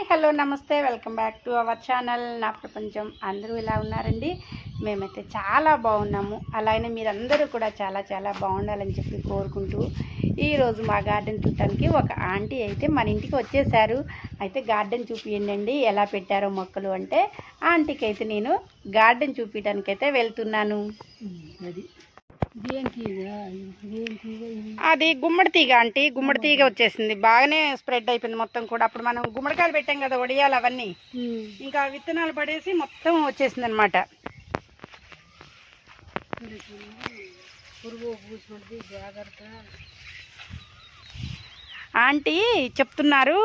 Hello నమస్తే, welcome back to our channel నా ప్రపంచం. అందరూ ఇలా ఉన్నారండి? మేమైతే చాలా బాగున్నాము. అలాగే మీరందరూ కూడా చాలా చాలా బాగుండాలని చెప్పి కోరుకుంటూ ఈరోజు మా గార్డెన్ చూడటానికి ఒక ఆంటీ అయితే మన ఇంటికి వచ్చేసారు. అయితే గార్డెన్ చూపియండి ఎలా పెట్టారో మొక్కలు అంటే ఆంటీకి అయితే నేను గార్డెన్ చూపించడానికి అయితే వెళ్తున్నాను. అది గుమ్మడి తీగ ఆంటీ, గుమ్మడి తీగ వచ్చేసింది, బాగానే స్ప్రెడ్ అయిపోయింది మొత్తం కూడా. అప్పుడు మనం గుమ్మడికాయలు పెట్టాం కదా వడియాలు, అవన్నీ ఇంకా విత్తనాలు పడేసి మొత్తం వచ్చేసింది అనమాట. ఆంటీ చెప్తున్నారు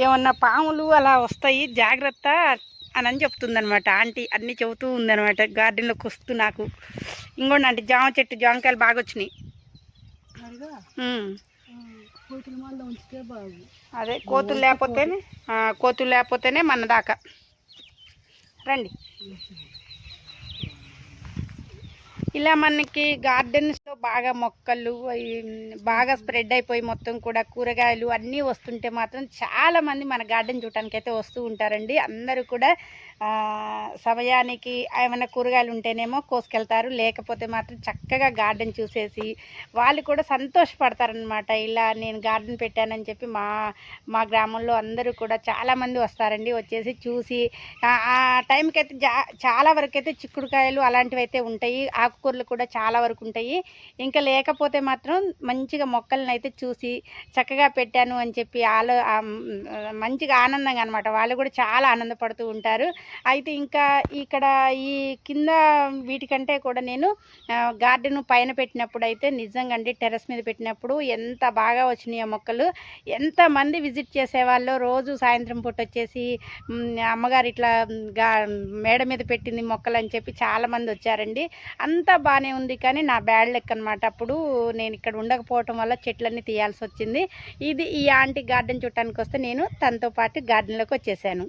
ఏమన్నా పాములు అలా వస్తాయి జాగ్రత్త అని చెప్తుందనమాట. ఆంటీ అన్నీ చెబుతూ ఉందనమాట గార్డెన్లోకి వస్తూ. నాకు ఇంకోండి ఆంటీ జామ చెట్టు జామకాయలు బాగా వచ్చినాయి. అదే కోతులు లేకపోతేనే మన దాకా. రండి. ఇలా మనకి గార్డెన్స్లో బాగా మొక్కలు బాగా స్ప్రెడ్ అయిపోయి మొత్తం కూడా కూరగాయలు అన్నీ వస్తుంటే మాత్రం చాలామంది మన గార్డెన్ చూడటానికి అయితే వస్తూ ఉంటారండి. అందరూ కూడా సమయానికి ఏమైనా కూరగాయలు ఉంటేనేమో కోసుకెళ్తారు, లేకపోతే మాత్రం చక్కగా గార్డెన్ చూసేసి వాళ్ళు కూడా సంతోషపడతారనమాట. ఇలా నేను గార్డెన్ పెట్టానని చెప్పి మా గ్రామంలో అందరూ కూడా చాలామంది వస్తారండి. వచ్చేసి చూసి ఆ టైంకి అయితే చాలా వరకు అయితే చిక్కుడుకాయలు అలాంటివి అయితే ఉంటాయి, ఆకుకూరలు కూడా చాలా వరకు ఉంటాయి. ఇంకా లేకపోతే మాత్రం మంచిగా మొక్కలను అయితే చూసి చక్కగా పెట్టాను అని చెప్పి మంచిగా ఆనందంగా అనమాట. వాళ్ళు కూడా చాలా ఆనందపడుతూ ఉంటారు. అయితే ఇంకా ఇక్కడ ఈ కింద వీటికంటే కూడా నేను గార్డెన్ పైన పెట్టినప్పుడు అయితే నిజంగా అండి, టెర్రస్ మీద పెట్టినప్పుడు ఎంత బాగా వచ్చినాయి ఆ మొక్కలు. ఎంతమంది విజిట్ చేసేవాళ్ళు. రోజు సాయంత్రం పూట వచ్చేసి అమ్మగారు ఇట్లా మేడ మీద పెట్టింది మొక్కలు అని చెప్పి చాలామంది వచ్చారండి. అంతా బాగానే ఉంది, కానీ నా బ్యాడ్ లెక్క అనమాట. అప్పుడు నేను ఇక్కడ ఉండకపోవటం వల్ల చెట్లన్నీ తీయాల్సి వచ్చింది. ఈ ఆంటీ గార్డెన్ చూడటానికి వస్తే నేను తనతో పాటు గార్డెన్లోకి వచ్చేసాను.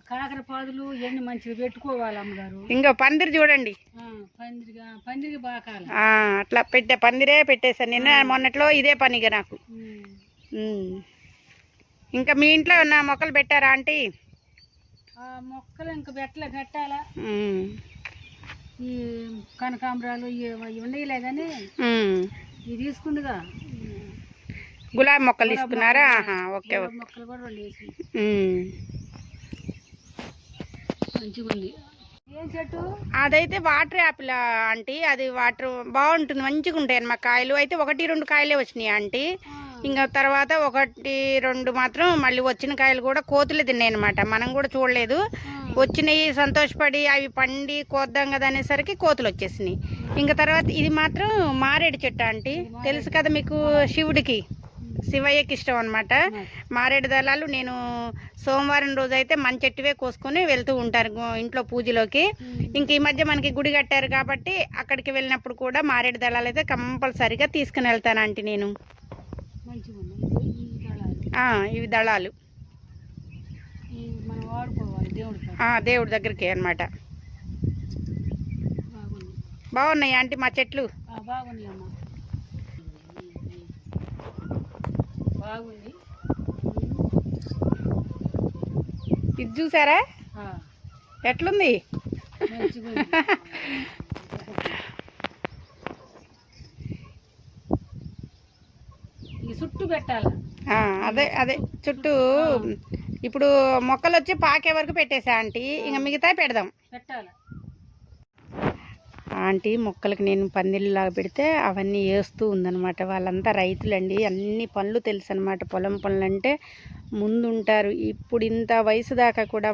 కాకర పాదులు ఎన్ని మంచిగా పెట్టుకోవాలి అమ్మగారు. ఇంకా పందిరి చూడండి, పందిరికి బాగా అట్లా పందిరే పెట్టేశాను నిన్న మొన్నట్లో. ఇదే పనిగా నాకు. ఇంకా మీ ఇంట్లో ఉన్న మొక్కలు పెట్టారా ఆంటీ? మొక్కలు ఇంకా పెట్టాలా. ఈ కనకాంబరాలు ఇవి ఉండేలే కానీ ఇవి తీసుకుందిగా. గులాబీ మొక్కలు తీసుకున్నారా? ఓకే. మొక్కలు కూడా రెండు వేసి మంచిగా ఉంది. ఏం చెట్టు అదైతే వాటర్ యాపిల్ ఆంటీ. అది వాటర్ బాగుంటుంది, మంచిగా ఉంటాయి అన్నమాట. కాయలు అయితే 1-2 కాయలే వచ్చినాయి ఆంటీ. ఇంకా తర్వాత 1-2 మాత్రం మళ్ళీ వచ్చిన కాయలు కూడా కోతులే తిన్నాయి అనమాట. మనం కూడా చూడలేదు, వచ్చినాయి సంతోషపడి అవి పండి కోద్దాం కదా అనేసరికి కోతులు వచ్చేసినాయి. ఇంకా తర్వాత ఇది మాత్రం మారేడు చెట్టు ఆంటీ, తెలుసు కదా మీకు, శివయ్యకి ఇష్టం అనమాట మారేడు దళాలు. నేను సోమవారం రోజు అయితే మన చెట్టువే కోసుకొని వెళ్తూ ఉంటాను ఇంట్లో పూజలోకి. ఇంక ఈ మధ్య మనకి గుడి కట్టారు కాబట్టి అక్కడికి వెళ్ళినప్పుడు కూడా మారేడు దళాలు అయితే కంపల్సరిగా తీసుకుని వెళ్తాను ఆంటీ నేను. ఇవి దళాలు దేవుడి దగ్గరికి అన్నమాట. బాగున్నాయి ఆంటీ మా చెట్లు. ఇది చూసారా ఎట్లుంది? చుట్టూ పెట్టాలి. అదే చుట్టూ ఇప్పుడు మొక్కలు వచ్చి పాకే వరకు పెట్టేసా ఆంటీ. ఇంకా మిగతా పెడదాం పెట్టాలి ఆంటీ. మొక్కలకి నేను పందిళ్ళలాగా పెడితే అవన్నీ వేస్తూ ఉందన్నమాట. వాళ్ళంతా రైతులండి, అన్ని పనులు తెలుసు అనమాట. పొలం పనులు అంటే ముందుంటారు. ఇప్పుడు ఇంత వయసు దాకా కూడా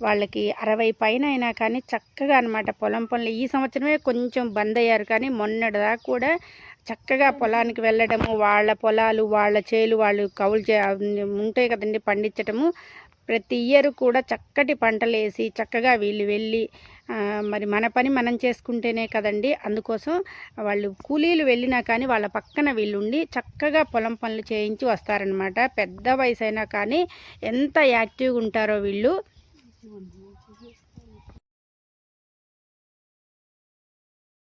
వాళ్ళకి 60 పైన అయినా కానీ చక్కగా అనమాట పొలం పనులు. ఈ సంవత్సరమే కొంచెం బంద్ అయ్యారు, కానీ మొన్నటిదాకా కూడా చక్కగా పొలానికి వెళ్ళడము, వాళ్ళ పొలాలు వాళ్ళ చేలు వాళ్ళు కౌలు ఉంటాయి కదండి పండించటము. ప్రతి ఇయర్ కూడా చక్కటి పంటలు వేసి చక్కగా వీళ్ళు వెళ్ళి మరి మన పని మనం చేసుకుంటేనే కదండి. అందుకోసం వాళ్ళు కూలీలు వెళ్ళినా కానీ వాళ్ళ పక్కన వీళ్ళుండి చక్కగా పొలం పనులు చేయించి వస్తారనమాట. పెద్ద వయసు అయినా కానీ ఎంత యాక్టివ్గా ఉంటారో వీళ్ళు.